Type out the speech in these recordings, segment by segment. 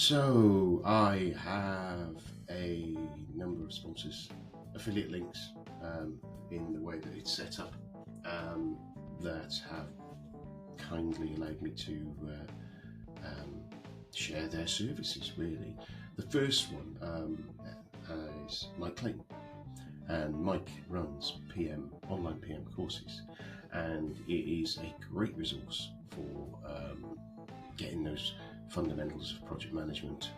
So I have a number of sponsors, affiliate links in the way that it's set up that have kindly allowed me to share their services, really. The first one is Mike Clayton, and Mike runs online PM courses, and it is a great resource for getting those fundamentals of project management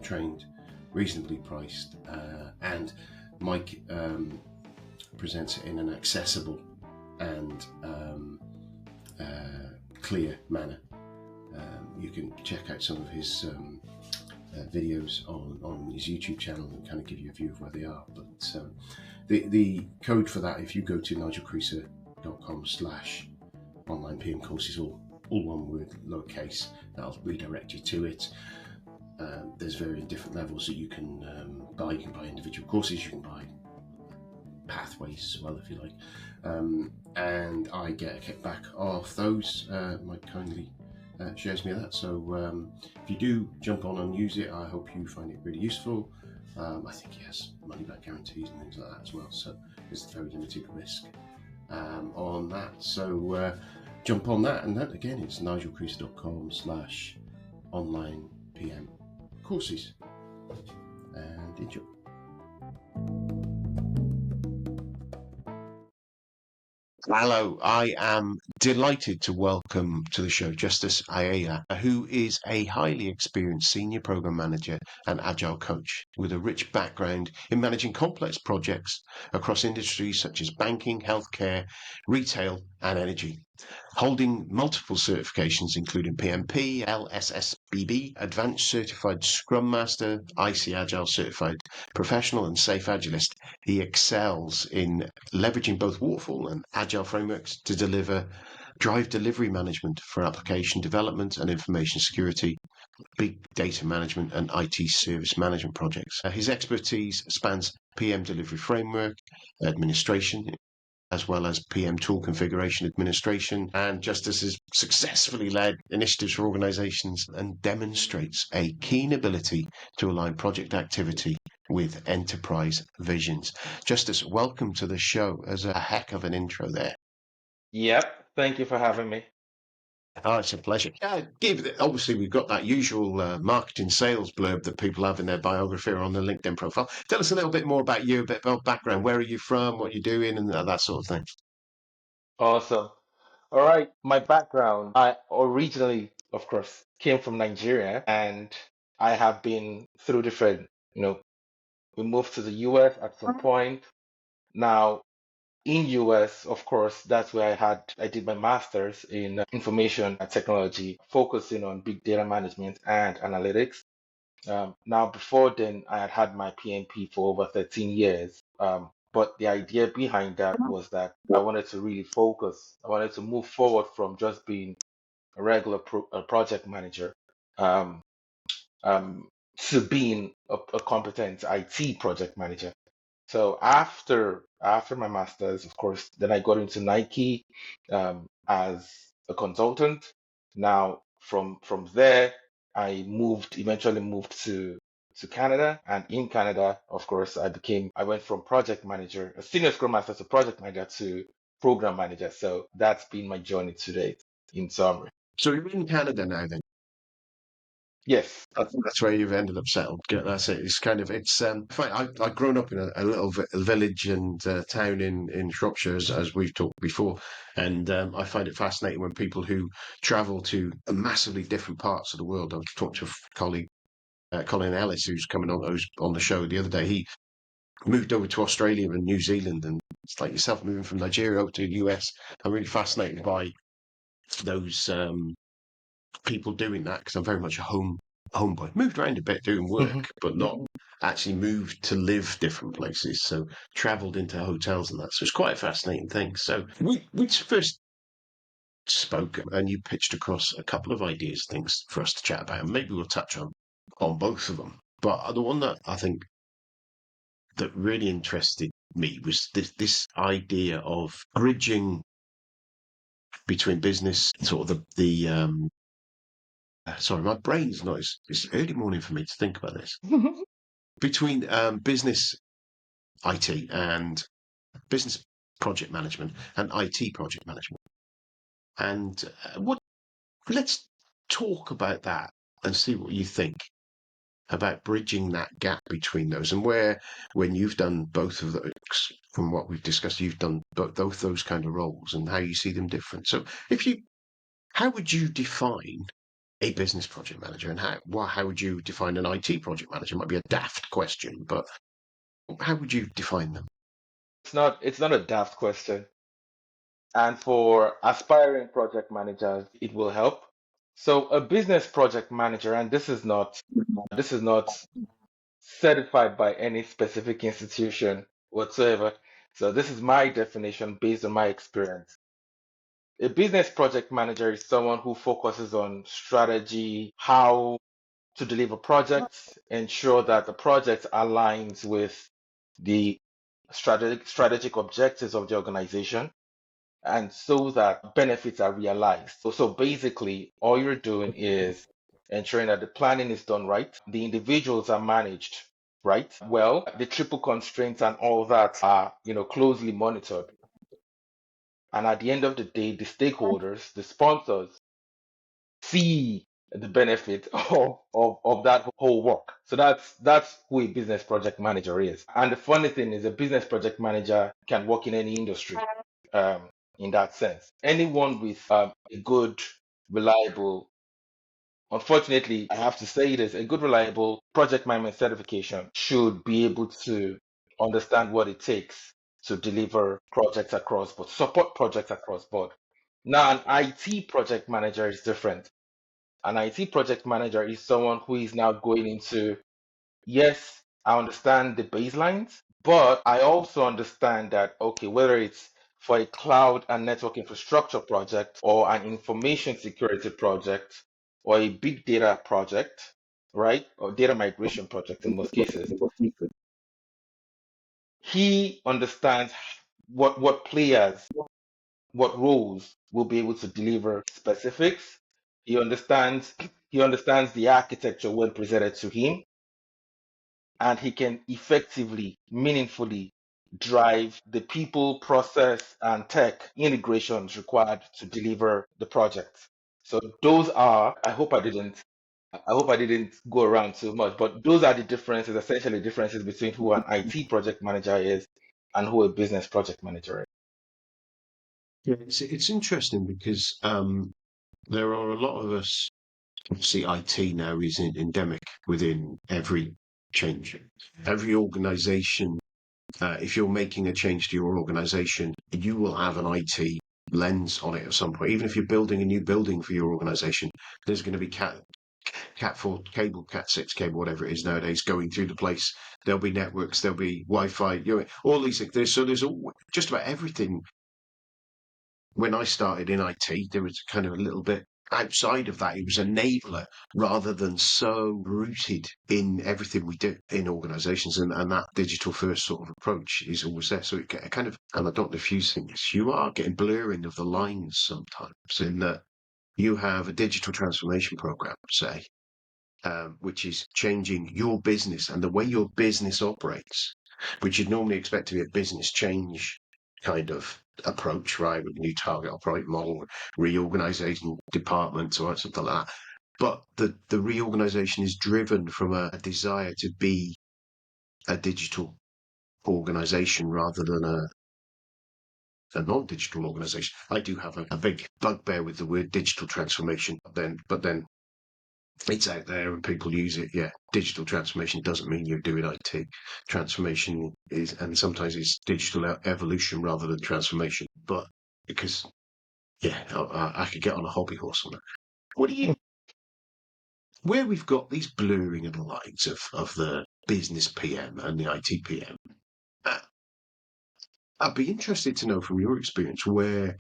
trained, reasonably priced, and Mike presents it in an accessible and clear manner. You can check out some of his videos on his YouTube channel and kind of give you a view of where they are. But the code for that, if you go to nigelcreaser.com/online PM courses, all one word, lowercase, that'll redirect you to it. There's very different levels that you can buy. You can buy individual courses, you can buy pathways as well, if you like. And I get a kickback off those. Mike kindly shares me that. So if you do jump on and use it, I hope you find it really useful. I think he has money back guarantees and things like that as well. So there's very limited risk on that. So jump on that, and that again is nigelcreaser.com/online PM courses, and enjoy. Hello, I am delighted to welcome to the show Justus Aiyela, who is a highly experienced senior program manager and agile coach with a rich background in managing complex projects across industries such as banking, healthcare, retail, and energy. Holding multiple certifications including PMP, LSSBB, Advanced Certified Scrum Master, ICAgile Certified Professional, and Safe Agilist, he excels in leveraging both waterfall and agile frameworks to drive delivery management for application development and information security, big data management, and IT service management projects. His expertise spans PM delivery framework, administration, as well as PM tool configuration administration, and Justus has successfully led initiatives for organizations and demonstrates a keen ability to align project activity with enterprise visions. Justus, welcome to the show. As a heck of an intro there. Yep. Thank you for having me. Oh, it's a pleasure. Obviously, we've got that usual marketing sales blurb that people have in their biography or on their LinkedIn profile. Tell us a little bit more about you, a bit about background. Where are you from? What you're doing, and that sort of thing. Awesome. All right. My background, I originally, of course, came from Nigeria, and I have been through different, we moved to the US at some point. Now, in US, of course, that's where I did my master's in information technology, focusing on big data management and analytics. Now, before then, I had had my PMP for over 13 years. But the idea behind that was that I wanted to really focus. I wanted to move forward from just being a regular project manager um, um, to being a competent IT project manager. So after my master's, of course, then I got into Nike as a consultant. Now from there, eventually moved to Canada, and in Canada, of course, I went from project manager, a senior scrum master, to project manager to program manager. So that's been my journey to date, in summary. So you're in Canada now, then? Yes. That's where you've ended up settled. That's it. I've grown up in a little village and town in Shropshire, as we've talked before, and I find it fascinating when people who travel to massively different parts of the world. I talked to a colleague, Colin Ellis, who's who's on the show the other day. He moved over to Australia and New Zealand, and it's like yourself moving from Nigeria over to the US. I'm really fascinated by those people doing that because I'm very much a homeboy. Moved around a bit doing work, Mhm. but not actually moved to live different places. So travelled into hotels and that. So it's quite a fascinating thing. So we first spoke and you pitched across a couple of ideas, things for us to chat about. And maybe we'll touch on both of them. But the one that I think that really interested me was this idea of bridging between business, sort of the sorry, my brain's not. It's early morning for me to think about this. Between business IT and business project management and IT project management. And let's talk about that and see what you think about bridging that gap between those, and where, when you've done both of those, from what we've discussed, you've done both those kind of roles and how you see them different. So how would you define a business project manager, and how would you define an IT project manager? It might be a daft question, but how would you define them? It's not a daft question. And for aspiring project managers, it will help. So a business project manager, and this is not certified by any specific institution whatsoever. So this is my definition based on my experience. A business project manager is someone who focuses on strategy, how to deliver projects, ensure that the project aligns with the strategic objectives of the organization, and so that benefits are realized. So basically, all you're doing is ensuring that the planning is done right, the individuals are managed right, well, the triple constraints and all that are, closely monitored. And at the end of the day, the stakeholders, the sponsors, see the benefit of that whole work. So that's who a business project manager is. And the funny thing is, a business project manager can work in any industry. Um, in that sense, anyone with a good, reliable, unfortunately, I have to say this, a good, reliable project management certification should be able to understand what it takes to deliver projects across board, support projects across board. Now, an IT project manager is different. An IT project manager is someone who is now going into, yes, I understand the baselines, but I also understand that, okay, whether it's for a cloud and network infrastructure project or an information security project or a big data project, right? Or data migration project in most cases, he understands what players, what roles will be able to deliver specifics. He understands the architecture when presented to him, and he can effectively, meaningfully drive the people, process, and tech integrations required to deliver the project. So those are, I hope I didn't go around too much, but those are the differences, essentially differences between who an IT project manager is and who a business project manager is. Yeah, it's interesting because there are a lot of us. See, IT now is endemic within every change. Every organization, if you're making a change to your organization, you will have an IT lens on it at some point. Even if you're building a new building for your organization, there's going to be Cat4 cable, Cat6 cable, whatever it is nowadays, going through the place. There'll be networks, there'll be Wi-Fi, all these things. There's just about everything. When I started in IT, there was kind of a little bit outside of that. It was an enabler rather than so rooted in everything we do in organizations. And that digital first sort of approach is always there. So it kind of, and I don't diffuse things, you are getting blurring of the lines sometimes, in that you have a digital transformation program, say, which is changing your business and the way your business operates, which you'd normally expect to be a business change kind of approach, right? With a new target operating model, reorganization departments or something like that. But the reorganization is driven from a desire to be a digital organization rather than a non-digital organization. I do have a big bugbear with the word digital transformation, but then it's out there and people use it. Yeah, digital transformation doesn't mean you're doing IT. Transformation is, and sometimes it's digital evolution rather than transformation. But because, yeah, I could get on a hobby horse on that. What do you, where we've got these blurring of the lines of the business PM and the IT PM, uh, I'd be interested to know from your experience where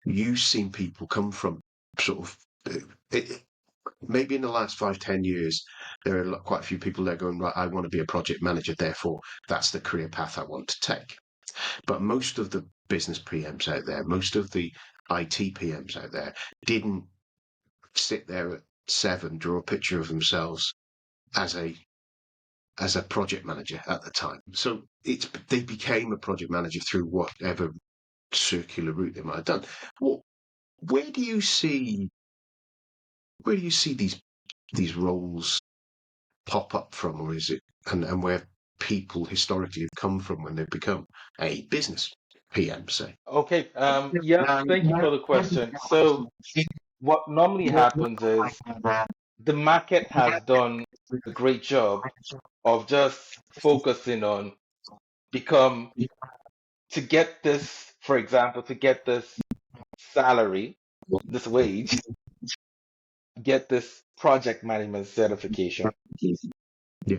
you've seen people come from, sort of. Maybe in the last 5, 10 years, there are quite a few people there going, right, I want to be a project manager, therefore that's the career path I want to take. But most of the business PMs out there, most of the IT PMs out there didn't sit there 7 draw a picture of themselves as a project manager at the time. So they became a project manager through whatever circular route they might have done. Well, where do you see these roles pop up from, or is it and where people historically have come from when they've become a business PM, say? Okay. Yeah. Thank you for the question. So what normally happens is the market has done a great job of just focusing on become to get this, for example, to get this salary, this wage, get this project management certification. Yeah,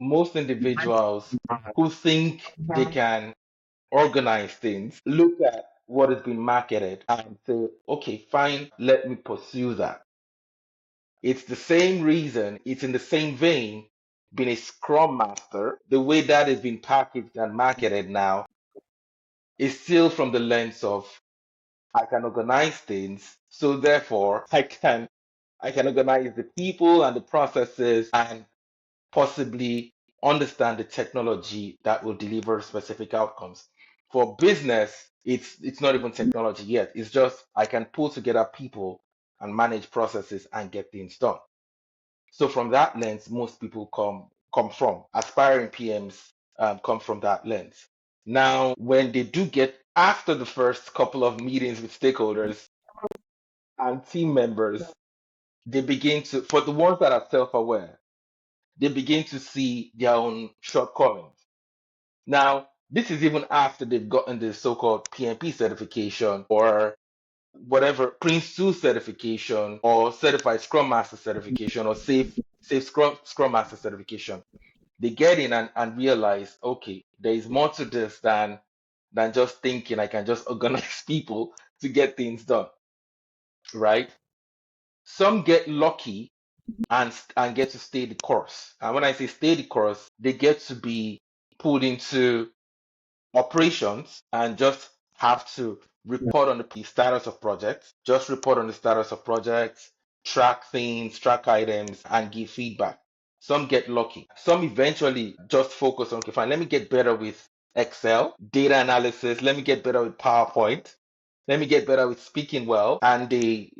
Most individuals who think they can organize things look at what is being marketed and say, okay, fine, let me pursue that. It's the same reason, it's in the same vein, being a Scrum Master, the way that is being packaged and marketed now is still from the lens of I can organize things, so therefore I can organize the people and the processes and possibly understand the technology that will deliver specific outcomes. For business, it's not even technology yet. It's just I can pull together people and manage processes and get things done. So from that lens, most people come from aspiring PMs come from that lens. Now, when they do get after the first couple of meetings with stakeholders and team members, they begin to, for the ones that are self-aware, they begin to see their own shortcomings. Now, this is even after they've gotten the so-called PMP certification or whatever Prince 2 certification or Certified Scrum Master certification or Safe Scrum Master certification. They get in and realize, okay, there is more to this than just thinking I can just organize people to get things done, right? Some get lucky and get to stay the course. And when I say stay the course, they get to be pulled into operations and just have to report on the status of projects, just report on the status of projects, track things, track items, and give feedback. Some get lucky. Some eventually just focus on, okay, fine, let me get better with Excel, data analysis, let me get better with PowerPoint, let me get better with speaking well. And they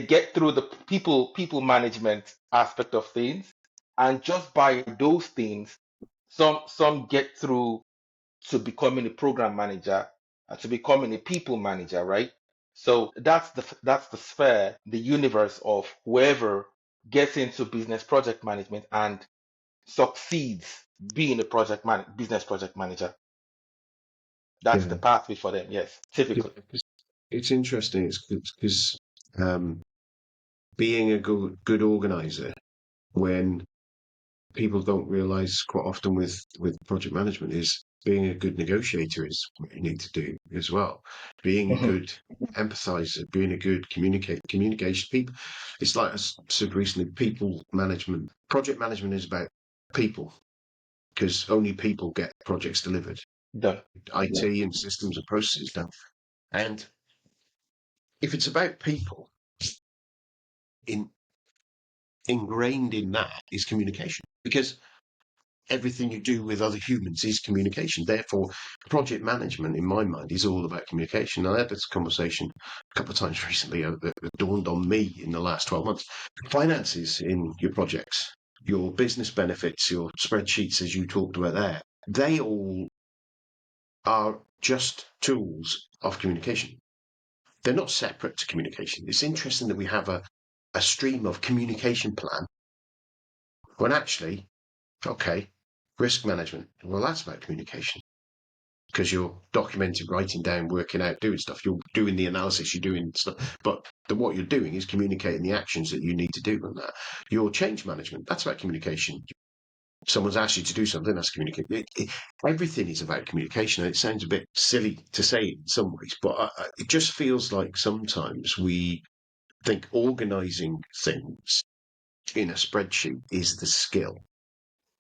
get through the people management aspect of things. And just by those things, some get through to becoming a program manager, to becoming a people manager, right? So that's the sphere, the universe of whoever gets into business project management and succeeds being a business project manager. That's the yeah. pathway for them. Yes, typically. It's interesting. It's because being a good organizer, when people don't realize quite often with project management, is being a good negotiator is what you need to do as well. Being a Mhm. good empathizer, being a good communication. People, it's like I said recently, people management, project management is about people because only people get projects delivered. Done. IT and systems and processes done. And if it's about people, in ingrained in that is communication because everything you do with other humans is communication. Therefore, project management, in my mind, is all about communication. I had this conversation a couple of times recently that dawned on me in the last 12 months. Finances in your projects, your business benefits, your spreadsheets, as you talked about there, they all are just tools of communication. They're not separate to communication. It's interesting that we have a stream of communication plan when actually, okay, risk management. Well, that's about communication because you're documenting, writing down, working out, doing stuff. You're doing the analysis, you're doing stuff. But what you're doing is communicating the actions that you need to do on that. Your change management, that's about communication. Someone's asked you to do something, that's communication. Everything is about communication. And it sounds a bit silly to say in some ways, but it just feels like sometimes we think organizing things in a spreadsheet is the skill,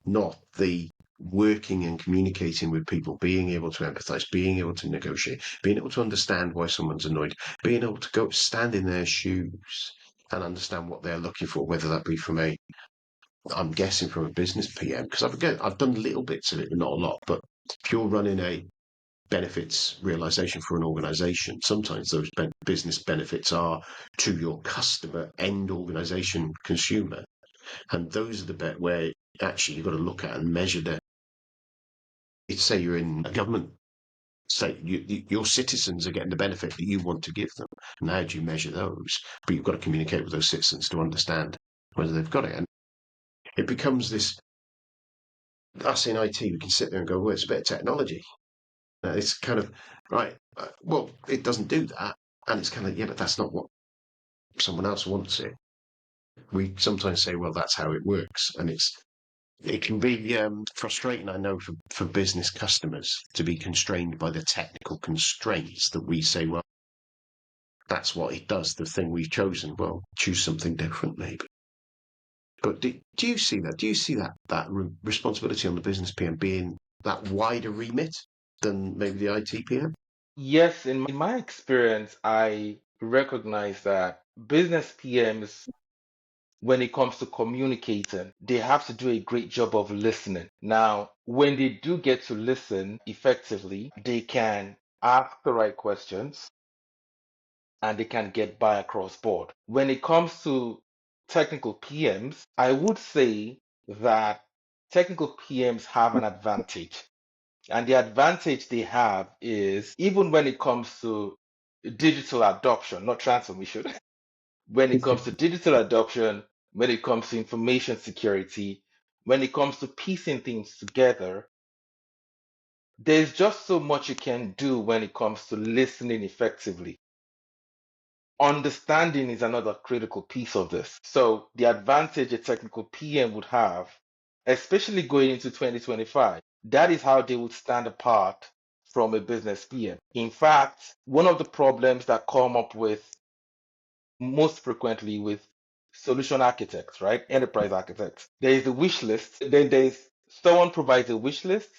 not the working and communicating with people, being able to empathize, being able to negotiate, being able to understand why someone's annoyed, being able to go stand in their shoes and understand what they're looking for, whether that be I'm guessing from a business PM, because I've done little bits of it, but not a lot. But if you're running a benefits realization for an organization, sometimes those business benefits are to your customer end organization consumer. And those are the bit where actually you've got to look at and measure say you're in a government, say your citizens are getting the benefit that you want to give them. And how do you measure those? But you've got to communicate with those citizens to understand whether they've got it. And it becomes this, us in IT, we can sit there and go, well, it's a bit of technology. It's kind of, right, well, it doesn't do that. And it's kind of, yeah, but that's not what someone else wants it. We sometimes say, well, that's how it works. And it can be frustrating, I know, for business customers to be constrained by the technical constraints that we say, well, that's what it does, the thing we've chosen. Well, choose something different, maybe. But do you see that? Do you see that responsibility on the business PM being that wider remit than maybe the IT PM? Yes, in my experience, I recognize that business PMs, when it comes to communicating, they have to do a great job of listening. Now, when they do get to listen effectively, they can ask the right questions and they can get by across board. When it comes to technical PMs, I would say that technical PMs have an advantage. And the advantage they have is even when it comes to digital adoption, not transformation, when it comes to digital adoption, when it comes to information security, when it comes to piecing things together, there's just so much you can do when it comes to listening effectively. Understanding is another critical piece of this. So the advantage a technical PM would have, especially going into 2025, that is how they would stand apart from a business PM. In fact, one of the problems that come up with most frequently with solution architects, right? Enterprise architects. There is the wish list. Then there's someone provides a wish list.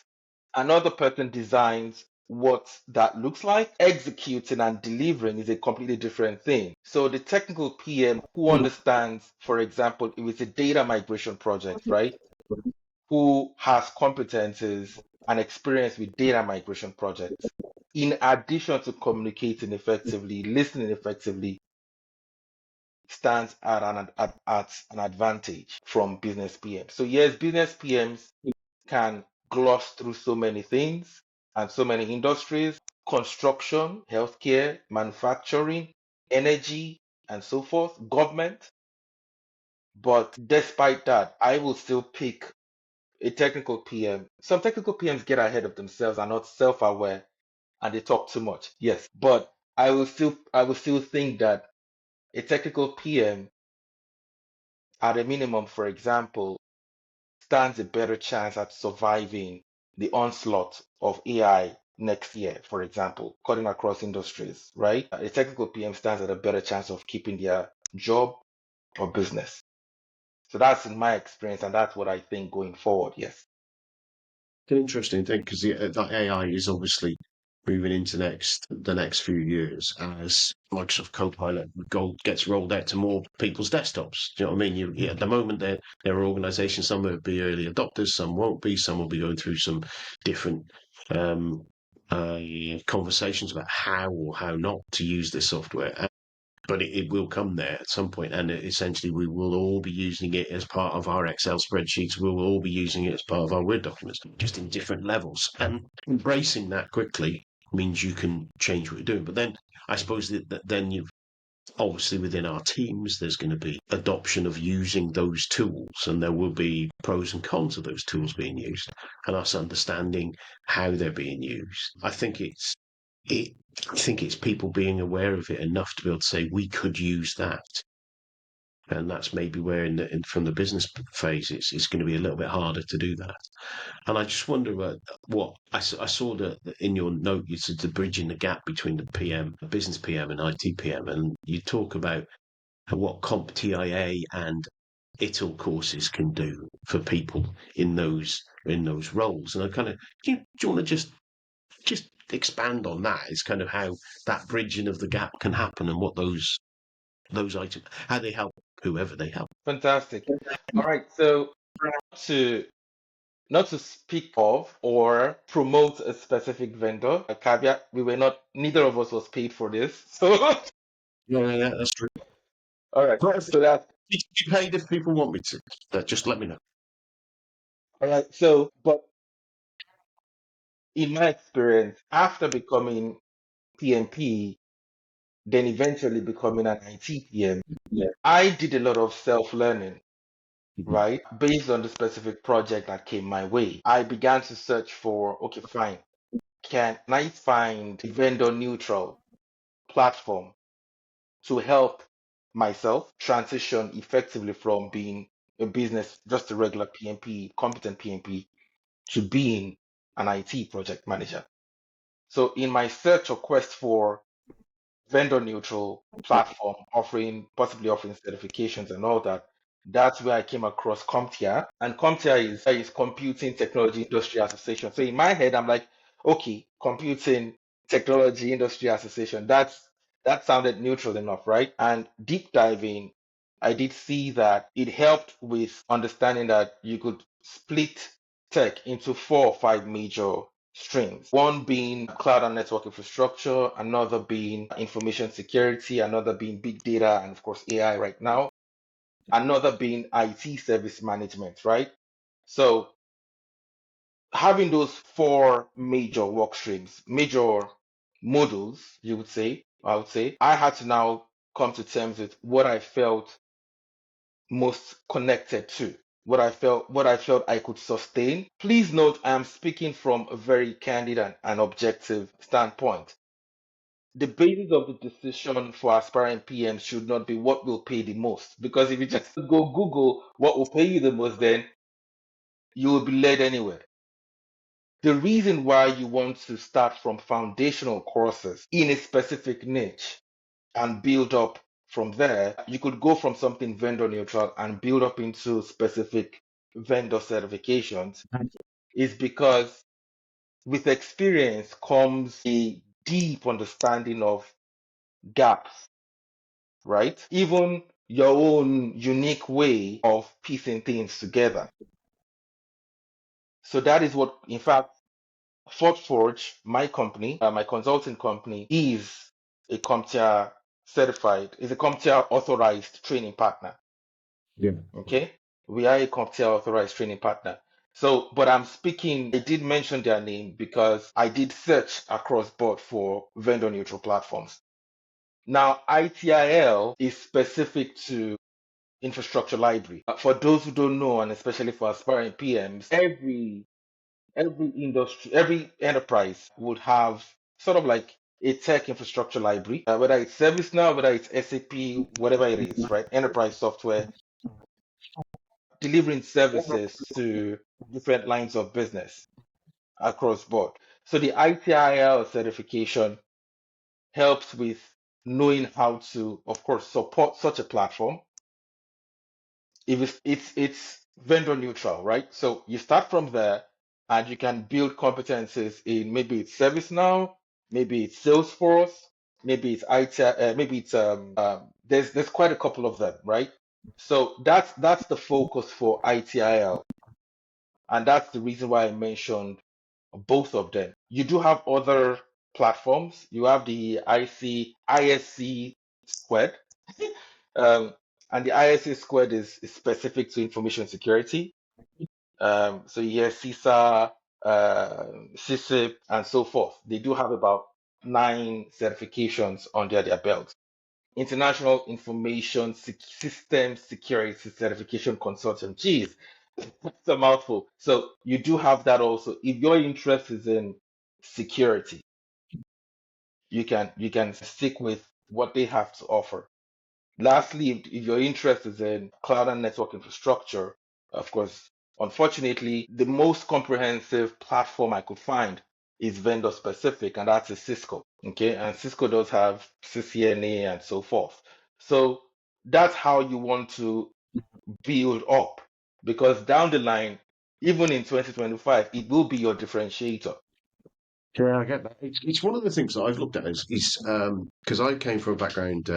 Another person designs what that looks like. Executing and delivering is a completely different thing. So the technical PM who understands, for example, if it's a data migration project, right? Who has competences and experience with data migration projects, in addition to communicating effectively, listening effectively, stands at an advantage from business PMs. So yes, business PMs can gloss through so many things and so many industries: construction, healthcare, manufacturing, energy, and so forth, government. But despite that, I will still pick a technical PM. Some technical PMs get ahead of themselves, are not self-aware, and they talk too much. Yes, but I will still think that a technical PM, at a minimum, for example, stands a better chance at surviving the onslaught of AI next year, for example, cutting across industries, right? A technical PM stands at a better chance of keeping their job or business. So that's in my experience, and that's what I think going forward. Yes. It's an interesting thing because that AI is obviously moving into the next few years as Microsoft Copilot gets rolled out to more people's desktops. Do you know what I mean? At the moment, there are organisations. Some will be early adopters, some won't be. Some will be going through some different um, conversations about how or how not to use this software. But it will come there at some point, and essentially we will all be using it as part of our Excel spreadsheets. We will all be using it as part of our Word documents, just in different levels. And embracing that quickly means you can change what you're doing. But then I suppose that then you've obviously within our teams, there's going to be adoption of using those tools, and there will be pros and cons of those tools being used, and us understanding how they're being used. It, I think it's people being aware of it enough to be able to say we could use that, and that's maybe where from the business phase it's going to be a little bit harder to do that. And I just wonder what I saw that in your note you said the bridging the gap between the PM, business PM, and IT PM, and you talk about what CompTIA and ITIL courses can do for people in those roles. And I kind of do you want to just expand on that? It's kind of how that bridging of the gap can happen and what those those items, how they help whoever they help. Fantastic. All right. So to not to speak of or promote a specific vendor, a caveat, neither of us was paid for this. So, Yeah, that's true. all right. But if So that's you paid if people want me to, just let me know. all right. So, but in my experience, after becoming PMP, then eventually becoming an IT PM, Yeah. I did a lot of self-learning, Mhm. right? Based on the specific project that came my way. I began to search for, okay, fine. Can I find a vendor neutral platform to help myself transition effectively from being a business, just a regular PMP, competent PMP, to being an IT project manager? So in my search or quest for vendor neutral platform possibly offering certifications and all that, that's where I came across CompTIA. And CompTIA is Computing Technology Industry Association. So in my head, I'm like, okay, Computing Technology Industry Association. That sounded neutral enough, right? And deep diving, I did see that it helped with understanding that you could split tech into 4 or 5 major streams. One being cloud and network infrastructure, another being information security, another being big data, and of course AI right now, another being IT service management, right? So having those 4 major work streams, major modules, I would say, I had to now come to terms with what I felt most connected to, what I felt I could sustain. Please note I am speaking from a very candid and objective standpoint. The basis of the decision for aspiring PM should not be what will pay the most. Because if you just go Google what will pay you the most, then you will be led anywhere. The reason why you want to start from foundational courses in a specific niche and build up from there, you could go from something vendor neutral and build up into specific vendor certifications, is because with experience comes a deep understanding of gaps, right? Even your own unique way of piecing things together. So that is what, in fact, Forteforge, my company, my consulting company, is a CompTIA authorized training partner. Yeah. Okay, we are a CompTIA authorized training partner. So, but I did mention their name because I did search across board for vendor neutral platforms. Now, ITIL is specific to infrastructure library. For those who don't know, and especially for aspiring PMs, every industry, every enterprise would have sort of like a tech infrastructure library, whether it's ServiceNow, whether it's SAP, whatever it is, right? Enterprise software delivering services to different lines of business across board. So the ITIL certification helps with knowing how to, of course, support such a platform. If it's vendor neutral, right? So you start from there and you can build competencies in, maybe it's ServiceNow, maybe it's Salesforce, maybe it's IT, maybe it's there's quite a couple of them, right? So that's the focus for ITIL, and that's the reason why I mentioned both of them. You do have other platforms. You have the ISC squared, um, and the ISC squared is specific to information security. So you hear CISA, CISIP, and so forth. They do have about 9 certifications under their belt. International Information System Security Certification Consortium. Geez, that's a mouthful. So you do have that also. If your interest is in security, you can stick with what they have to offer. Lastly, if your interest is in cloud and network infrastructure, of course, unfortunately, the most comprehensive platform I could find is vendor specific, and that's a Cisco. Okay, and Cisco does have CCNA and so forth. So that's how you want to build up, because down the line, even in 2025, it will be your differentiator. Yeah, I get that. It's one of the things that I've looked at is because I came from a background.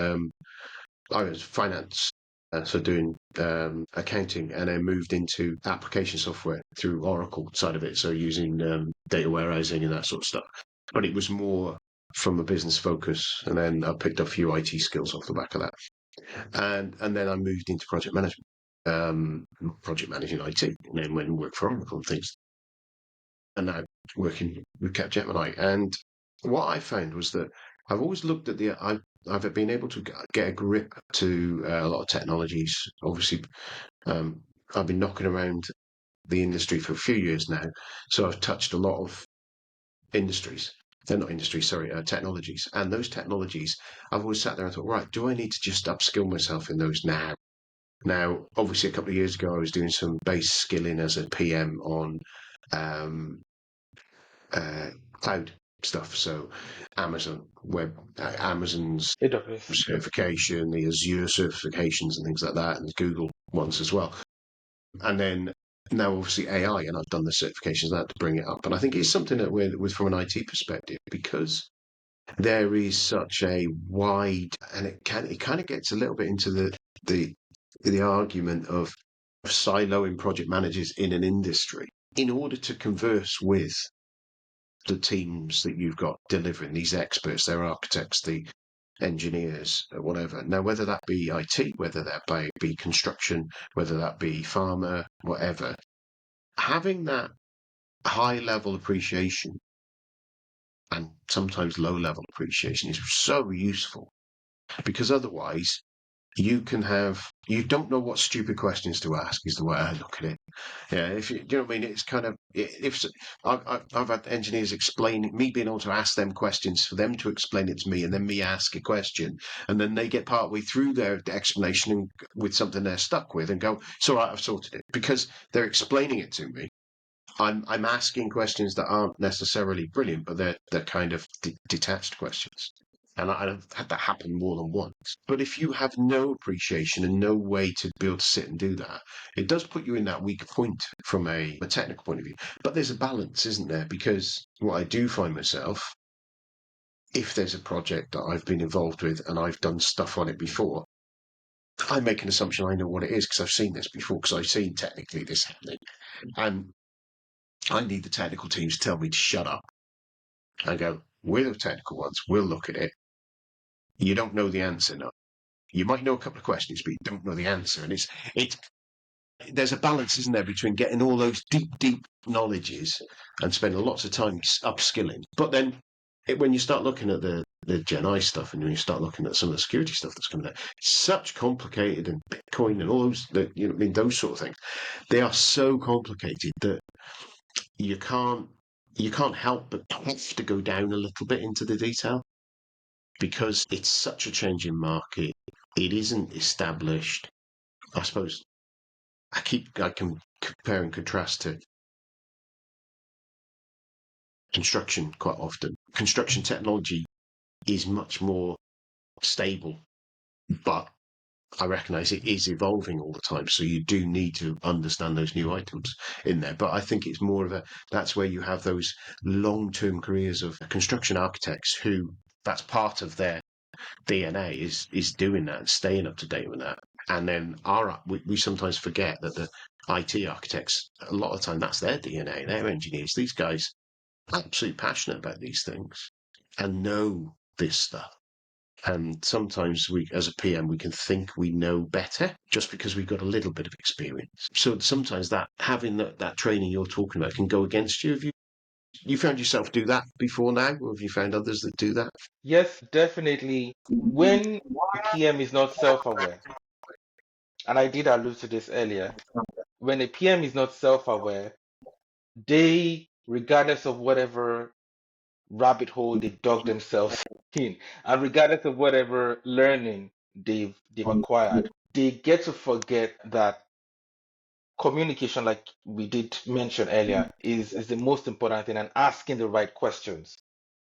I was finance, so doing accounting, and then moved into application software through Oracle side of it, so using data warehousing and that sort of stuff. But it was more from a business focus, and then I picked up a few IT skills off the back of that, and then I moved into project management, project managing IT, and then went and worked for Oracle and things, and now working with Capgemini. And what I found was that I've always looked at I've been able to get a grip to a lot of technologies. Obviously, I've been knocking around the industry for a few years now, so I've touched a lot of industries. They're not industries, sorry, technologies. And those technologies, I've always sat there and thought, right, do I need to just upskill myself in those now? Now, obviously, a couple of years ago, I was doing some base skilling as a PM on um, cloud stuff. So Amazon's AWS. certification, the Azure certifications and things like that, and Google ones as well. And then now obviously AI, and I've done the certifications of that to bring it up. And I think it's something that with from an IT perspective, because there is such a wide, and it kind of gets a little bit into the argument of siloing project managers in an industry in order to converse with the teams that you've got delivering these experts, their architects, the engineers, whatever. Now, whether that be IT, whether that be construction, whether that be pharma, whatever, having that high level appreciation and sometimes low level appreciation is so useful, because otherwise you don't know what stupid questions to ask, is the way I look at it. Yeah, if you know what I mean, it's kind of, if I've had engineers explain me, being able to ask them questions for them to explain it to me, and then me ask a question, and then they get partway through their explanation and with something they're stuck with and go, it's all right, I've sorted it, because they're explaining it to me. I'm asking questions that aren't necessarily brilliant, but they're kind of detached questions. And I've had that happen more than once. But if you have no appreciation and no way to be able to sit and do that, it does put you in that weak point from a technical point of view. But there's a balance, isn't there? Because what I do find myself, if there's a project that I've been involved with and I've done stuff on it before, I make an assumption I know what it is because I've seen this before, because I've seen technically this happening. And I need the technical teams to tell me to shut up and go, we're the technical ones, we'll look at it. You don't know the answer, no. You might know a couple of questions, but you don't know the answer. And it's there's a balance, isn't there, between getting all those deep knowledges and spending lots of time upskilling. But then when you start looking at the Gen I stuff, and when you start looking at some of the security stuff that's coming out, it's such complicated, and Bitcoin and all those, I mean, those sort of things, they are so complicated that you can't help but have to go down a little bit into the detail, because it's such a changing market. It isn't established. I suppose I can compare and contrast to construction quite often. Construction technology is much more stable, but I recognise it is evolving all the time. So you do need to understand those new items in there. But I think it's more of that's where you have those long-term careers of construction architects who that's part of their DNA is doing that and staying up to date with that. And then we sometimes forget that the IT architects, a lot of the time, that's their DNA, they're engineers. These guys are absolutely passionate about these things and know this stuff. And sometimes we, as a PM, we can think we know better just because we've got a little bit of experience. So sometimes that having that training you're talking about can go against you. Have you found yourself do that before now, or have you found others that do that? Yes, definitely. When a PM is not self-aware, and I did allude to this earlier, when a PM is not self-aware, they, regardless of whatever rabbit hole they dug themselves in, and regardless of whatever learning they've acquired, they get to forget that communication, like we did mention earlier, is the most important thing, and asking the right questions.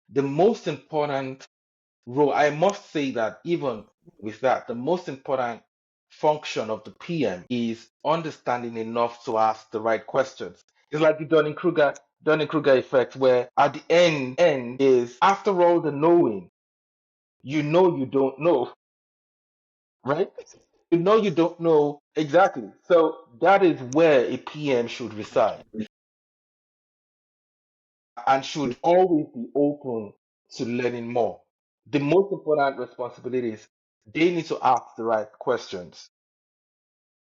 The most important role, I must say that even with that, the most important function of the PM is understanding enough to ask the right questions. It's like the Dunning-Kruger effect, where at the end is after all the knowing, you know you don't know. right? You know you don't know exactly. So that is where a PM should reside and should always be open to learning more. The most important responsibility is they need to ask the right questions.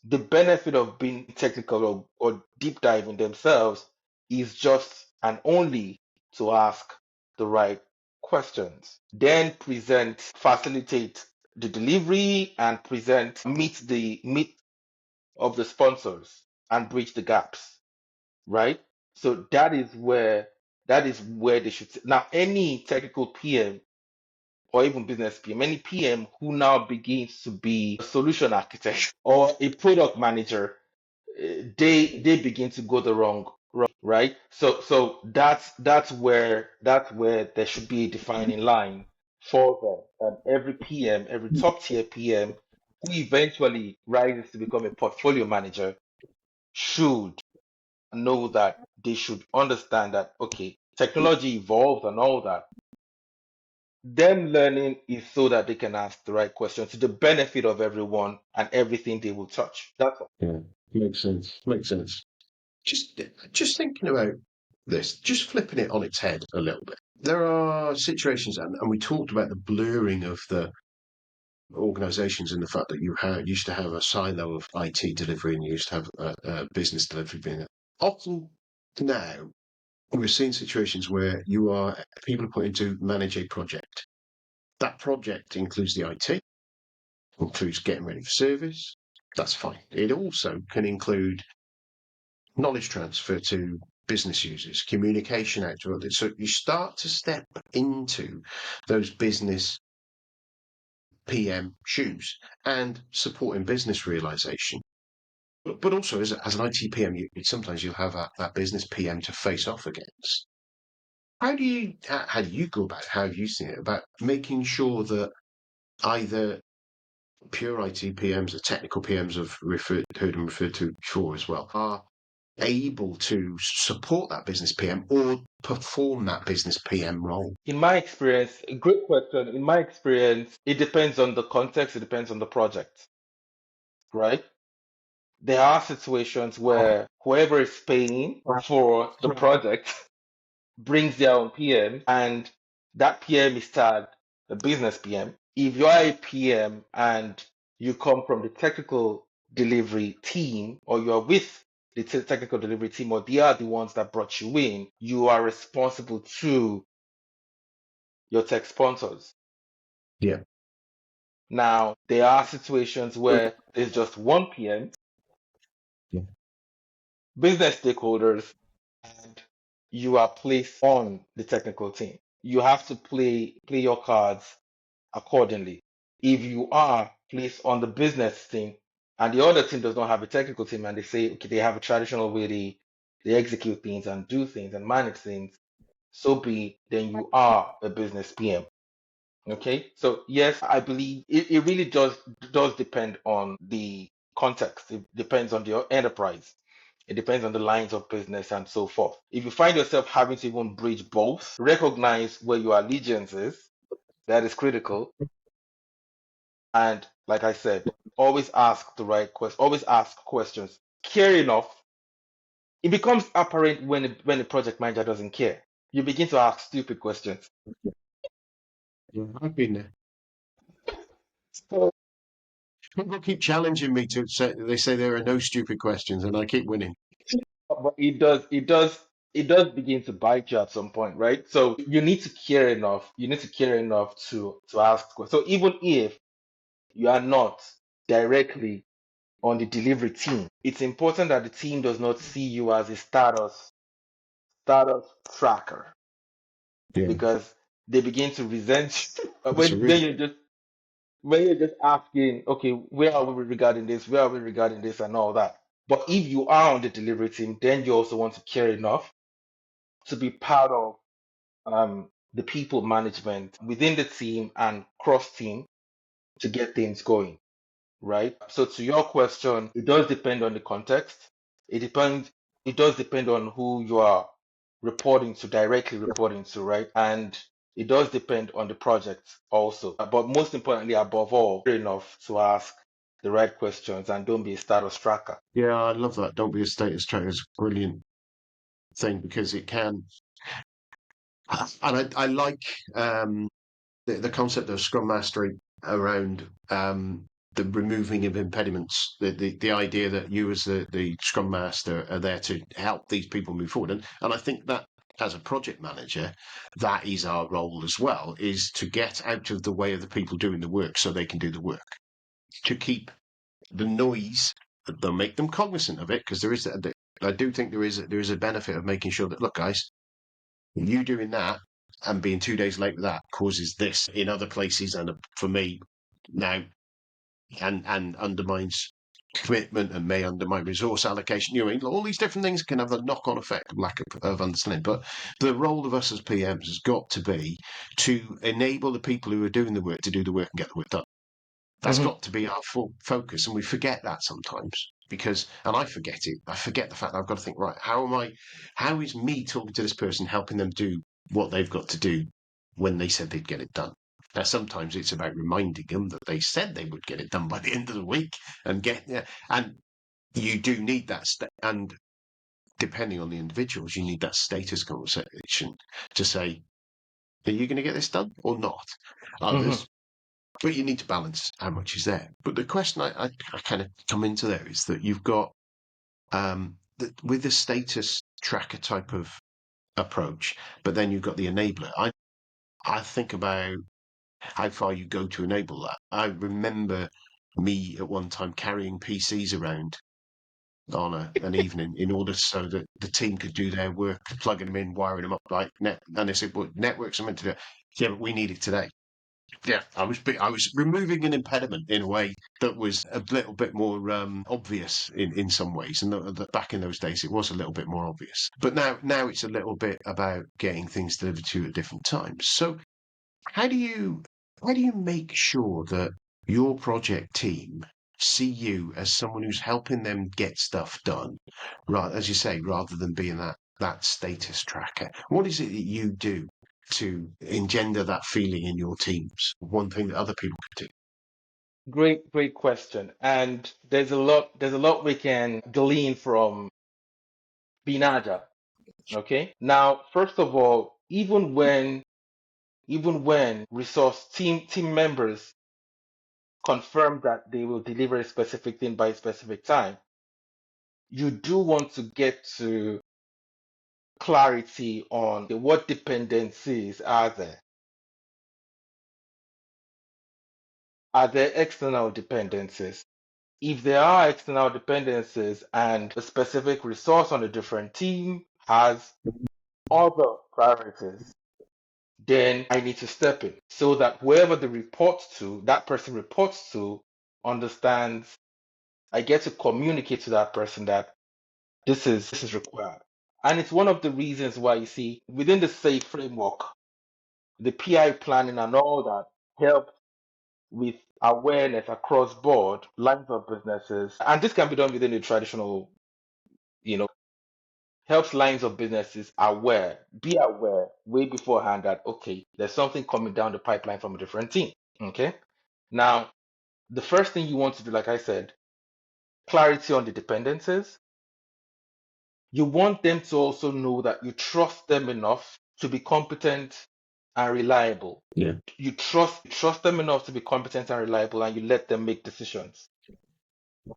The benefit of being technical or deep diving themselves is just and only to ask the right questions. Then present, facilitate the delivery and present, meet of the sponsors and bridge the gaps, right? So that is where they should now any technical PM or even business PM, any PM who now begins to be a solution architect or a product manager, they begin to go the wrong right. So that's where there should be a defining line for them. Every PM, every top tier PM who eventually rises to become a portfolio manager should know that they should understand that okay, technology evolves and all that. Them learning is so that they can ask the right questions to the benefit of everyone and everything they will touch. That's all. Yeah, makes sense. Makes sense. Just thinking about this, just flipping it on its head a little bit. There are situations, and we talked about the blurring of the organizations and the fact that used to have a silo of IT delivery and you used to have business delivery being often now we're seeing situations where people are put in to manage a project. That project includes the IT, includes getting ready for service. That's fine. It also can include knowledge transfer to business users, communication out to others. So you start to step into those business PM shoes and supporting business realization. But also as an IT PM, sometimes you'll have that business PM to face off against. How do you go about it? How have you seen it about making sure that either pure IT PMs, the technical PMs have heard and referred to before as well, are able to support that business PM or perform that business PM role? In my experience, a great question. In my experience, it depends on the context, it depends on the project, right? There are situations where whoever is paying for the project brings their own PM, and that PM is tagged the business PM. If you are a PM and you come from the technical delivery team, or you are with the technical delivery team, or they are the ones that brought you in, you are responsible to your tech sponsors. Yeah. Now, there are situations where there's just one PM, Yeah. business stakeholders, and you are placed on the technical team. You have to play your cards accordingly. If you are placed on the business team and the other team does not have a technical team and they say, okay, they have a traditional way they execute things and do things and manage things, so be it, then you are a business PM. Okay, so yes, I believe it really does depend on the context. It depends on the enterprise. It depends on the lines of business and so forth. If you find yourself having to even bridge both, recognize where your allegiance is. That is critical. And like I said, always ask the right question. Always ask questions. Care enough. It becomes apparent when the project manager doesn't care. You begin to ask stupid questions. Yeah, I've been there. So, People keep challenging me to say, they say there are no stupid questions, and I keep winning. but it does begin to bite you at some point, right? So you need to care enough. You need to care enough to ask questions. So even if you are not directly on the delivery team, it's important that the team does not see you as a status tracker, Yeah, because they begin to resent you. that's a When real. you're just asking, okay, where are we regarding this? Where are we regarding this and all that? But if you are on the delivery team, then you also want to care enough to be part of the people management within the team and cross team to get things going, right? So to your question, it does depend on the context. It does depend on who you are directly reporting to, right? And It does depend on the project also. But most importantly, above all, fair enough to ask the right questions and don't be a status tracker. Yeah, I love that. Don't be a status tracker. It's a brilliant thing because it can. And I like the concept of Scrum Mastery around the removing of impediments, the idea that you as the Scrum Master are there to help these people move forward. And I think that as a project manager, that is our role as well, is to get out of the way of the people doing the work so they can do the work, to keep the noise, they'll make them cognizant of it, because I do think there is a benefit of making sure that, look, guys, you doing that and being 2 days late with that causes this in other places, and for me now, and undermines commitment and may undermine resource allocation. You know, all these different things can have a knock-on effect of lack of understanding. But the role of us as PMs has got to be to enable the people who are doing the work to do the work and get the work done. That's Mhm. got to be our full focus, and we forget that sometimes because, and I forget it. I forget the fact that I've got to think, right, how is me talking to this person helping them do what they've got to do when they said they'd get it done? Now, sometimes it's about reminding them that they said they would get it done by the end of the week and you do need that, and depending on the individuals, you need that status conversation to say, are you going to get this done or not? Mhm. Others, but you need to balance how much is there. But the question I kind of come into there is that you've got with the status tracker type of approach, but then you've got the enabler. I think about how far you go to enable that. I remember me at one time carrying PCs around on an evening in order so that the team could do their work, plugging them in, wiring them up like net. And they said, "Well, networks are meant to do it." Yeah, but we need it today. Yeah, I was removing an impediment in a way that was a little bit more obvious in some ways, and back in those days it was a little bit more obvious. But now it's a little bit about getting things delivered to you at different times. So how do you make sure that your project team see you as someone who's helping them get stuff done, right? As you say, rather than being that status tracker. What is it that you do to engender that feeling in your teams? One thing that other people can do. Great question. And there's a lot we can glean from being agile. Okay. Now, first of all, even when resource team members confirm that they will deliver a specific thing by a specific time, you do want to get to clarity on what dependencies are there. Are there external dependencies? If there are external dependencies and a specific resource on a different team has other priorities, then I need to step in so that whoever that person reports to, understands. I get to communicate to that person that this is required. And it's one of the reasons why you see within the SAFE framework, the PI planning and all that help with awareness across board lines of businesses. And this can be done within the traditional, you know, helps lines of businesses be aware way beforehand that, okay, there's something coming down the pipeline from a different team. Okay. Now, the first thing you want to do, like I said, clarity on the dependencies. You want them to also know that you trust them enough to be competent and reliable. Yeah. You trust them enough to be competent and reliable, and you let them make decisions.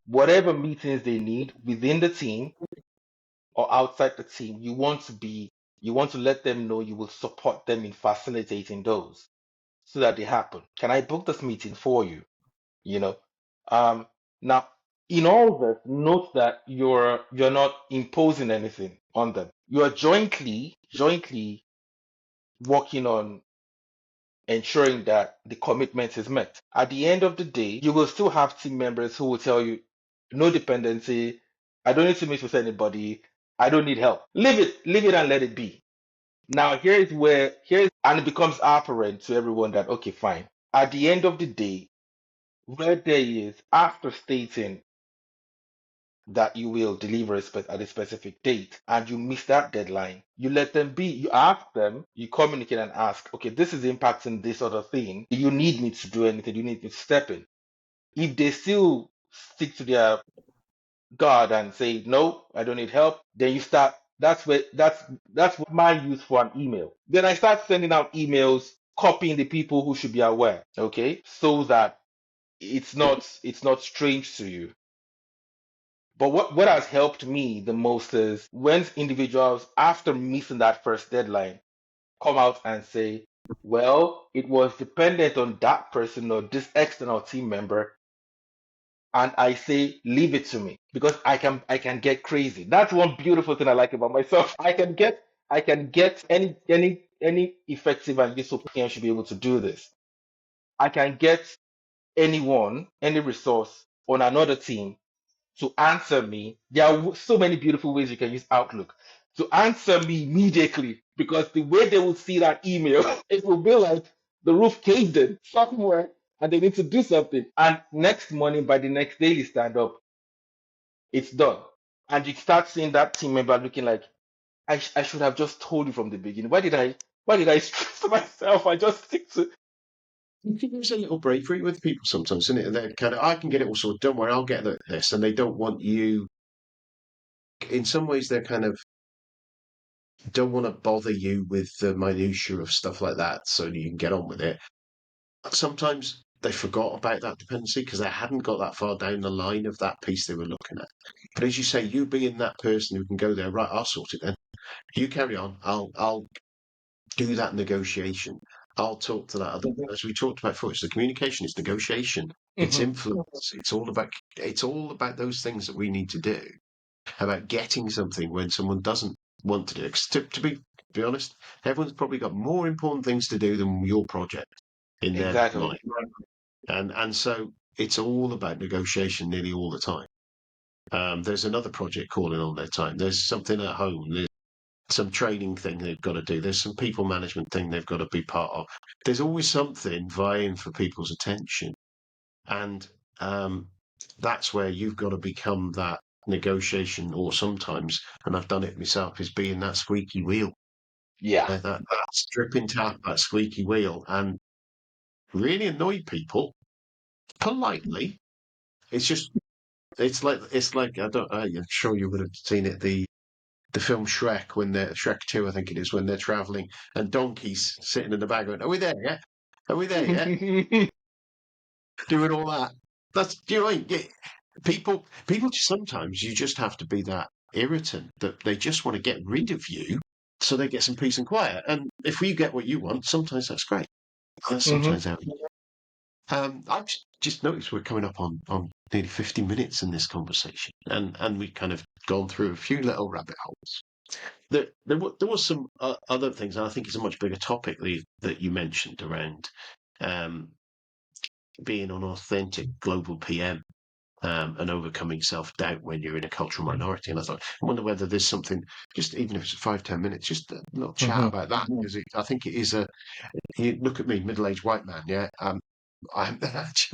Whatever meetings they need within the team or outside the team, you want to let them know you will support them in facilitating those so that they happen. Can I book this meeting for you? You know, um, now in all this, note that you're not imposing anything on them. You are jointly working on ensuring that the commitment is met. At the end of the day, you will still have team members who will tell you, no dependency. I don't need to meet with anybody. I don't need help. Leave it and let it be. Now, and it becomes apparent to everyone that, okay, fine. At the end of the day, where there is, after stating that you will deliver at a specific date and you miss that deadline, you let them be. You ask them, you communicate and ask, okay, this is impacting this other thing. Do you need me to do anything? Do you need me to step in? If they still stick to their guard and say, no, I don't need help, then you start. That's what my use for an email. Then I start sending out emails, copying the people who should be aware, okay, so that it's not strange to you. But what has helped me the most is when individuals, after missing that first deadline, come out and say, well, it was dependent on that person or this external team member. And I say, leave it to me because I can get crazy. That's one beautiful thing I like about myself. I can get any effective and useful PM should be able to do this. I can get anyone, any resource on another team to answer me. There are so many beautiful ways you can use Outlook to answer me immediately because the way they will see that email, it will be like the roof caved in somewhere and they need to do something. And next morning, by the next daily stand up, it's done. And you start seeing that team member looking like, I should have just told you from the beginning. Why did I stress myself? I just stick to. I think there's a little bravery with people sometimes, isn't it? They're kind of, I can get it all sorted. Don't worry, I'll get this. And they don't want you, in some ways, they're kind of, don't want to bother you with the minutiae of stuff like that so you can get on with it. Sometimes they forgot about that dependency because they hadn't got that far down the line of that piece they were looking at. But as you say, you being that person who can go there, right, I'll sort it then. You carry on. I'll do that negotiation. I'll talk to that other, as we talked about before, it's the communication, it's negotiation, it's Mhm. influence, it's all about those things that we need to do, about getting something when someone doesn't want to do it. 'Cause to be honest, everyone's probably got more important things to do than your project in their Exactly. mind. And so it's all about negotiation nearly all the time. There's another project calling on their time. There's something at home. There's some training thing they've got to do. There's some people management thing they've got to be part of. There's always something vying for people's attention. And that's where you've got to become that negotiation, or sometimes, and I've done it myself, is being that squeaky wheel, Yeah. that stripping tap, that squeaky wheel, and really annoy people politely. It's just, it's like I'm sure you would have seen it, the film Shrek, when they're Shrek 2, I think it is, when they're traveling and donkeys sitting in the back going, "Are we there yet? Are we there yet?" Doing all that. Do you know what I mean? Yeah, people sometimes you just have to be that irritant that they just want to get rid of you so they get some peace and quiet. And if we get what you want, sometimes that's great. That's Mhm. sometimes how. I've just noticed we're coming up on nearly 50 minutes in this conversation, and we've kind of gone through a few little rabbit holes. There was some other things, and I think it's a much bigger topic that you mentioned around um, being an authentic global PM, and overcoming self-doubt when you're in a cultural minority. And I thought, I wonder whether there's something, just even if it's 5-10 minutes, just a little chat Mhm. about that, because I think it is a. You look at me, middle-aged white man, yeah. I'm. Do you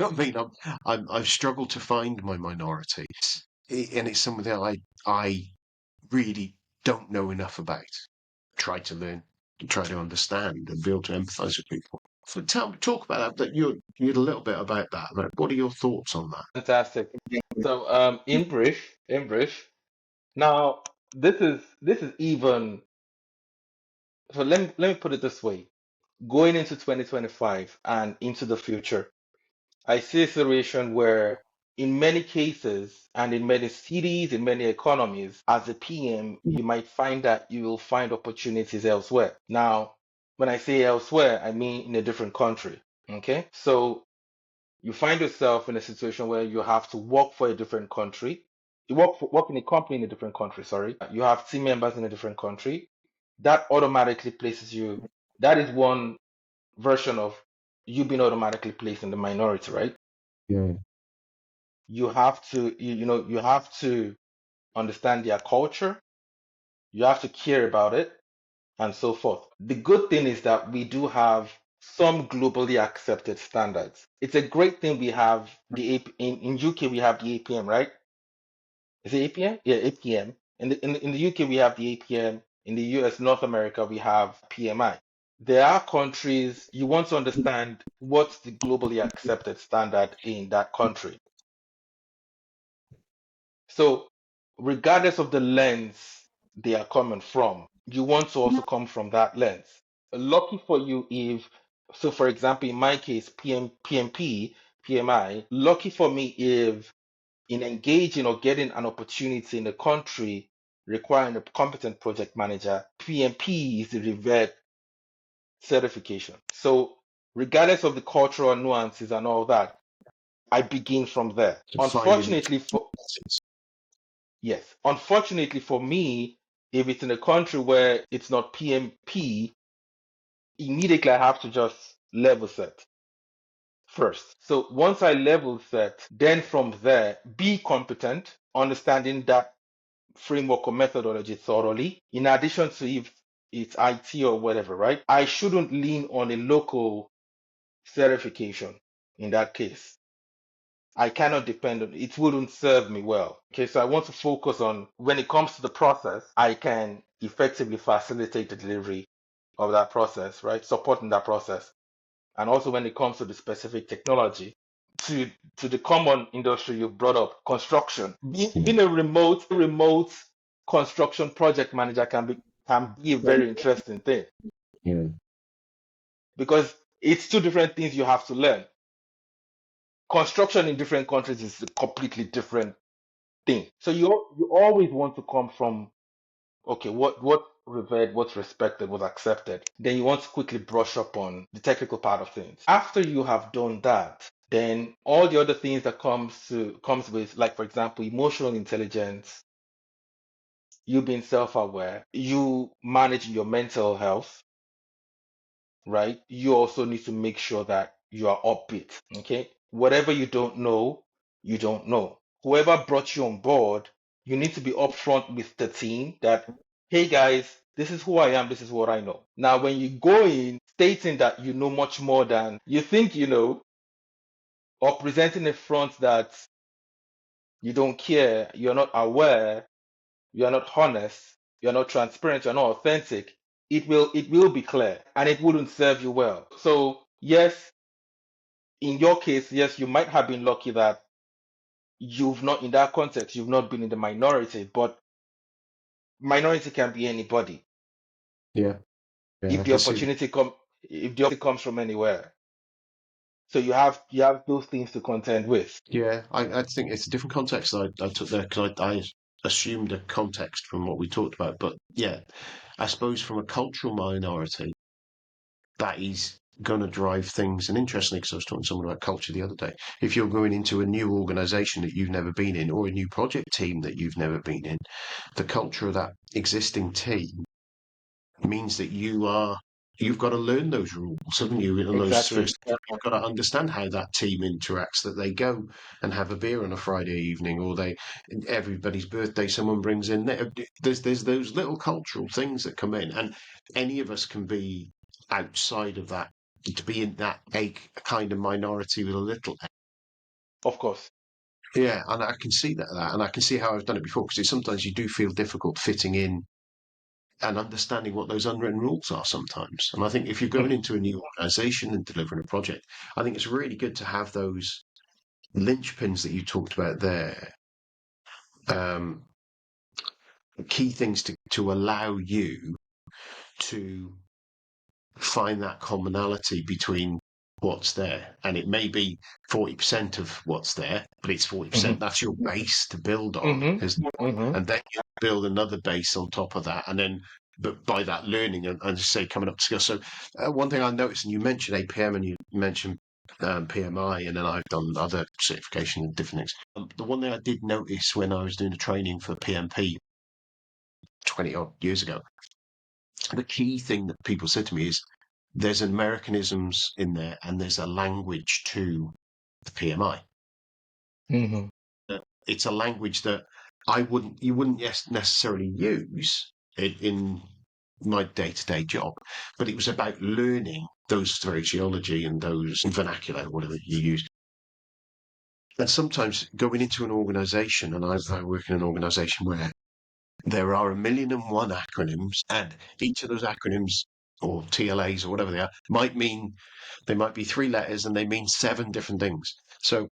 know what I mean? I've struggled to find my minority, and it's something that I really don't know enough about. Try to learn, try to understand, and be able to empathise with people. So talk about that. That you had a little bit about that. Like, what are your thoughts on that? Fantastic. So, in brief. Now, this is even. So let me put it this way. Going into 2025 and into the future, I see a situation where, in many cases and in many cities, in many economies, as a PM, you might find that you will find opportunities elsewhere. Now, when I say elsewhere, I mean in a different country. Okay? So you find yourself in a situation where you have to work for a different country. You work in a company in a different country, sorry. You have team members in a different country. That automatically places you, that is one version of you being automatically placed in the minority, right? Yeah. You have to, you have to understand their culture. You have to care about it and so forth. The good thing is that we do have some globally accepted standards. It's a great thing we have in UK we have the APM, right? Is it APM? Yeah, APM. In the UK, we have the APM. In the US, North America, we have PMI. There are countries you want to understand what's the globally accepted standard in that country. So, regardless of the lens they are coming from, you want to also come from that lens. Lucky for you if, so for example, in my case, PMP, PMI, lucky for me if in engaging or getting an opportunity in a country requiring a competent project manager, PMP is the revered certification. So, regardless of the cultural nuances and all that, I begin from there. So finding Unfortunately for Yes. Unfortunately for me, if it's in a country where it's not PMP, immediately I have to just level set first. So once I level set, then from there, be competent, understanding that framework or methodology thoroughly, in addition to if it's IT or whatever, right? I shouldn't lean on a local certification in that case. I cannot depend on it. It wouldn't serve me well. Okay, so I want to focus on when it comes to the process, I can effectively facilitate the delivery of that process, right? Supporting that process. And also when it comes to the specific technology, to the common industry you brought up, construction. Being a remote construction project manager can be a very interesting thing Yeah. because it's two different things you have to learn. Construction in different countries is a completely different thing. So you always want to come from, okay, what revered, what's respected, what's accepted. Then you want to quickly brush up on the technical part of things. After you have done that, then all the other things that comes with, like for example, emotional intelligence, you being self-aware, you managing your mental health, right? You also need to make sure that you are upbeat. Okay. Whatever you don't know, you don't know. Whoever brought you on board, you need to be upfront with the team that, hey guys, this is who I am, this is what I know. Now, when you go in stating that you know much more than you think you know, or presenting a front that you don't care, you're not aware, you're not honest, you're not transparent, you're not authentic, it will be clear and it wouldn't serve you well. So yes, in your case, yes, you might have been lucky that you've not, in that context, you've not been in the minority, but minority can be anybody. Yeah. Yeah. If I the can see that. opportunity come, if the opportunity comes from anywhere, so you have those things to contend with. Yeah. I think it's a different context I took there because I assumed a context from what we talked about. But yeah, I suppose from a cultural minority, that is going to drive things. And interestingly, because I was talking to someone about culture the other day, if you're going into a new organization that you've never been in or a new project team that you've never been in, the culture of that existing team means that you've got to learn those rules, haven't you? In those Exactly. first, you've got to understand how that team interacts. That they go and have a beer on a Friday evening, or everybody's birthday, someone brings in. There's those little cultural things that come in, and any of us can be outside of that. To be in that a kind of minority with a little. Of course. Yeah, and I can see that, and I can see how I've done it before because sometimes you do feel difficult fitting in and understanding what those unwritten rules are sometimes. And I think if you're going into a new organization and delivering a project, I think it's really good to have those linchpins that you talked about there, um, key things to allow you to find that commonality between what's there. And it may be 40% of what's there, but it's 40%. Hmm. That's your base to build on, Hmm. isn't it? Hmm. And then you build another base on top of that. And then, but by that learning and just say coming up to skills. So one thing I noticed, and you mentioned APM and you mentioned PMI, and then I've done other certification and different things. The one thing I did notice when I was doing the training for PMP 20 odd years ago, the key thing that people said to me is there's Americanisms in there and there's a language to the PMI. Hmm. It's a language that you wouldn't necessarily use in my day-to-day job, but it was about learning those phraseology and those vernacular, whatever you use, And sometimes going into an organization, and I work in an organization where there are 1,000,001 acronyms, and each of those acronyms or TLAs or whatever they are might mean, they might be 3 letters and they mean 7 different things. So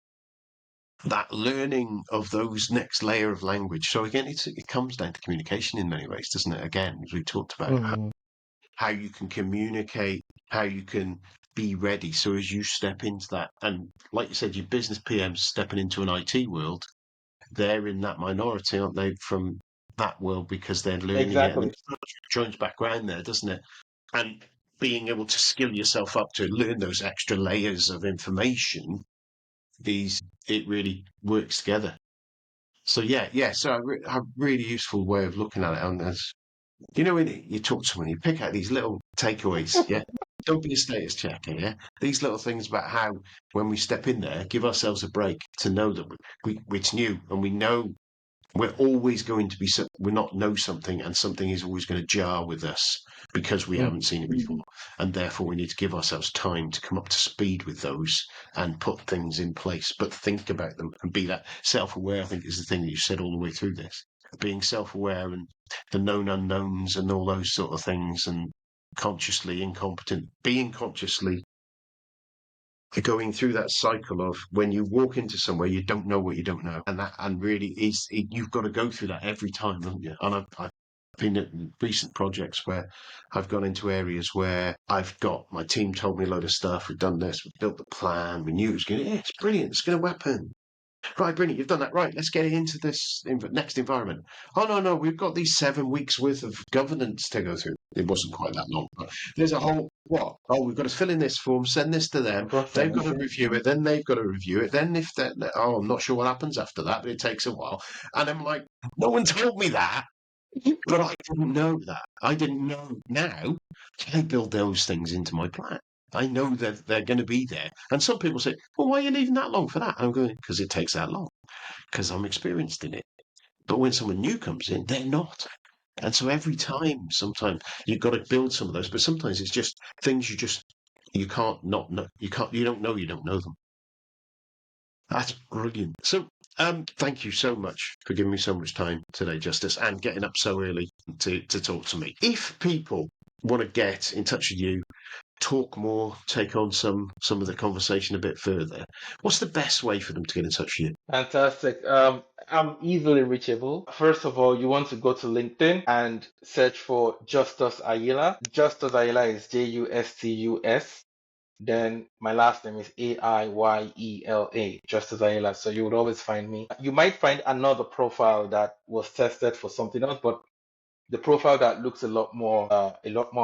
that learning of those next layer of language. So again, it comes down to communication in many ways, doesn't it? Again, as we talked about Mm. how you can communicate, how you can be ready. So as you step into that, and like you said, your business PMs stepping into an IT world, they're in that minority, aren't they, from that world, because they're learning it, and Exactly. it joins back around there, doesn't it? And being able to skill yourself up to learn those extra layers of information, it really works together. So yeah. So a really useful way of looking at it. And as you know, when you talk to someone, you pick out these little takeaways. Yeah, don't be a status checker. Yeah, these little things about how when we step in there, give ourselves a break to know that it's new, and we know we're always going to be, we're not know something, and something is always going to jar with us because we Mm. haven't seen it before, and therefore we need to give ourselves time to come up to speed with those and put things in place, but think about them and be that self-aware. I think is the thing that you said all the way through this, being self-aware and the known unknowns and all those sort of things, and consciously incompetent, being consciously going through that cycle of when you walk into somewhere you don't know what you don't know, and really you've got to go through that every time, haven't you? And I've been at recent projects where I've gone into areas where I've got my team told me a load of stuff, we've done this, we've built the plan, we knew it was going to, yeah, it's brilliant, it's going to happen. Right, brilliant. You've done that. Right, let's get into this next environment. Oh, no, we've got these 7 weeks worth of governance to go through. It wasn't quite that long, but there's a whole, what? Oh, we've got to fill in this form, send this to them. They've got Process. to review it. Then they've got to review it. Then if that, oh, I'm not sure what happens after that, but it takes a while. And I'm like, no one told me that, but I didn't know that. I didn't know. Now I build those things into my plan. I know that they're going to be there. And some people say, well, why are you leaving that long for that? I'm going, because it takes that long, because I'm experienced in it. But when someone new comes in, they're not. And so every time, sometimes you've got to build some of those, but sometimes it's just things you can't not know. You don't know them. That's brilliant. So, thank you so much for giving me so much time today, Justice, and getting up so early to talk to me. If people want to get in touch with you, talk more, take on some of the conversation a bit further, what's the best way for them to get in touch with you? Fantastic. I'm easily reachable. First of all, you want to go to LinkedIn and search for Justus Aiyela. Justus Aiyela is Justus. Then my last name is Aiyela, Justus Aiyela. So you would always find me. You might find another profile that was tested for something else, but the profile that looks a lot more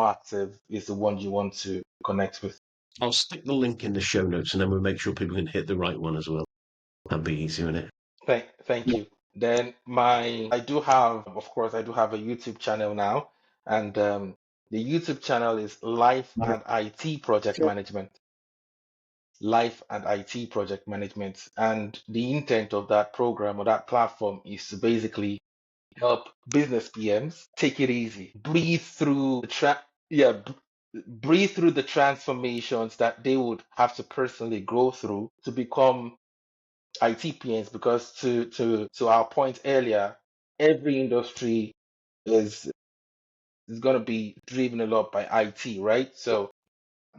active is the one you want to connect with. I'll stick the link in the show notes, and then we'll make sure people can hit the right one as well. That'd be easy, wouldn't it? Thank you. Then I do have, of course, I do have a YouTube channel now, and the YouTube channel is Life and IT Project Management. Life and IT Project Management, and the intent of that program or that platform is to basically help business PMs take it easy, breathe through breathe through the transformations that they would have to personally go through to become IT PMs, because to our point earlier, every industry is is going to be driven a lot by IT, right? So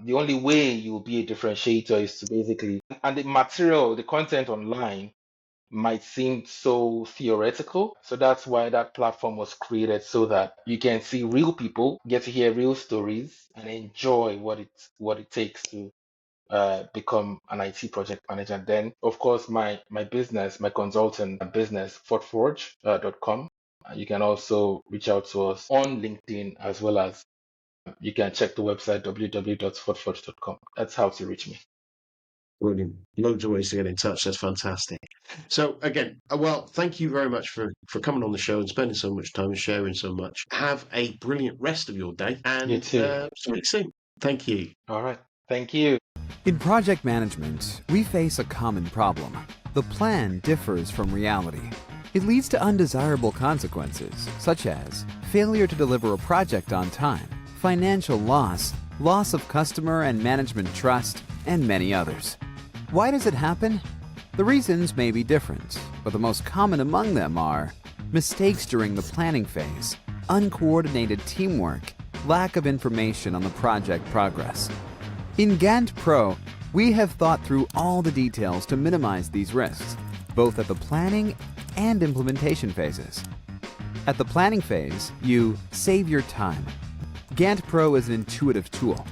the only way you'll be a differentiator is to basically, and the content online might seem so theoretical. So that's why that platform was created, so that you can see real people, get to hear real stories, and enjoy what it takes to become an IT project manager. And then, of course, my business, my consultant business, Forteforge.com. You can also reach out to us on LinkedIn, as well as you can check the website www.forteforge.com. That's how to reach me. Brilliant. Loads of ways to get in touch. That's fantastic. So again, well, thank you very much for coming on the show and spending so much time and sharing so much. Have a brilliant rest of your day, You and too. speak soon. Thank you. All right. Thank you. In project management, we face a common problem. The plan differs from reality. It leads to undesirable consequences, such as failure to deliver a project on time, financial loss, loss of customer and management trust, and many others. Why does it happen? The reasons may be different, but the most common among them are mistakes during the planning phase, uncoordinated teamwork, lack of information on the project progress. In Gantt Pro, we have thought through all the details to minimize these risks, both at the planning and implementation phases. At the planning phase, you save your time. Gantt Pro is an intuitive tool.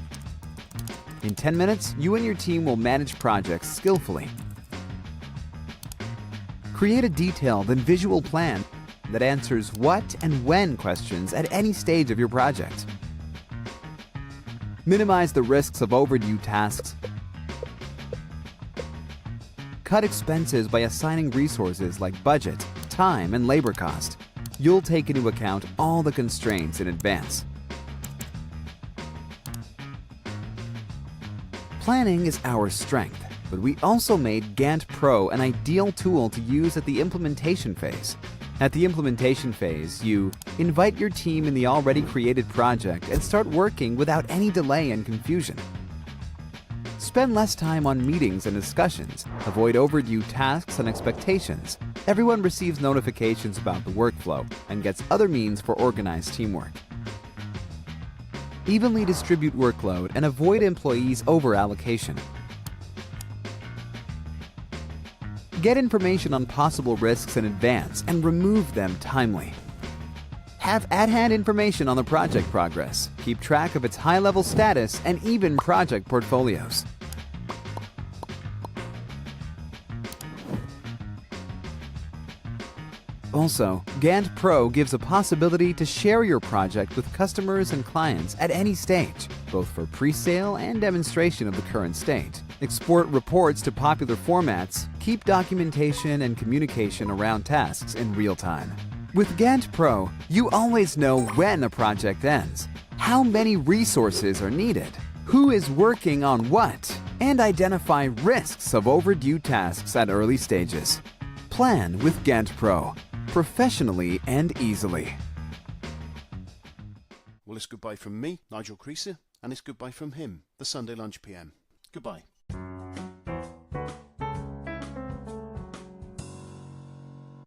In 10 minutes, you and your team will manage projects skillfully. Create a detailed and visual plan that answers what and when questions at any stage of your project. Minimize the risks of overdue tasks. Cut expenses by assigning resources like budget, time, and labor cost. You'll take into account all the constraints in advance. Planning is our strength, but we also made Gantt Pro an ideal tool to use at the implementation phase. At the implementation phase, you invite your team in the already created project and start working without any delay and confusion. Spend less time on meetings and discussions. Avoid overdue tasks and expectations. Everyone receives notifications about the workflow and gets other means for organized teamwork. Evenly distribute workload and avoid employees over-allocation. Get information on possible risks in advance and remove them timely. Have at-hand information on the project progress. Keep track of its high-level status and even project portfolios. Also, Gantt Pro gives a possibility to share your project with customers and clients at any stage, both for pre-sale and demonstration of the current state. Export reports to popular formats, keep documentation and communication around tasks in real time. With Gantt Pro, you always know when a project ends, how many resources are needed, who is working on what, and identify risks of overdue tasks at early stages. Plan with Gantt Pro, professionally and easily. Well, it's goodbye from me, Nigel Creaser, and it's goodbye from him, the Sunday Lunch PM. Goodbye.